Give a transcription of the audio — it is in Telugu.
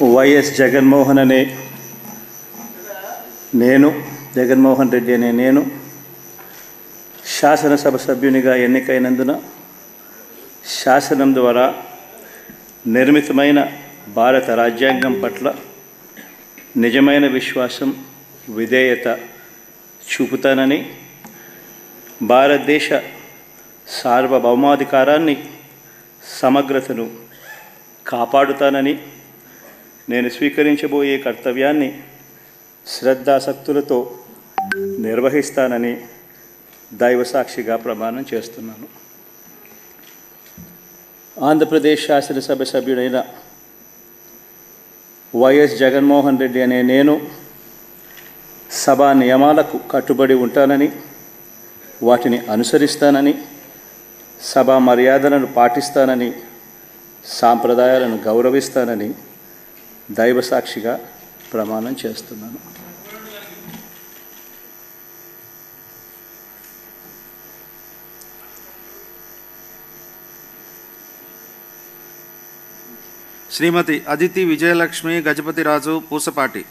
వైఎస్ జగన్మోహన్ రెడ్డి అనే నేను శాసనసభ సభ్యునిగా ఎన్నికైనందున శాసనం ద్వారా నిర్మితమైన భారత రాజ్యాంగం పట్ల నిజమైన విశ్వాసం, విధేయత చూపుతానని, భారతదేశ సార్వభౌమాధికారాన్ని, సమగ్రతను కాపాడుతానని, నేను స్వీకరించబోయే కర్తవ్యాన్ని శ్రద్ధాసక్తులతో నిర్వహిస్తానని దైవసాక్షిగా ప్రమాణం చేస్తున్నాను. ఆంధ్రప్రదేశ్ శాసనసభ సభ్యుడైన వైఎస్ జగన్మోహన్ రెడ్డి అనే నేను సభా నియమాలకు కట్టుబడి ఉంటానని, వాటిని అనుసరిస్తానని, సభా మర్యాదలను పాటిస్తానని, సాంప్రదాయాలను గౌరవిస్తానని దైవసాక్షిగా ప్రమాణం చేస్తున్నాను. శ్రీమతి అదితి విజయలక్ష్మి గజపతిరాజు పూసపాటి.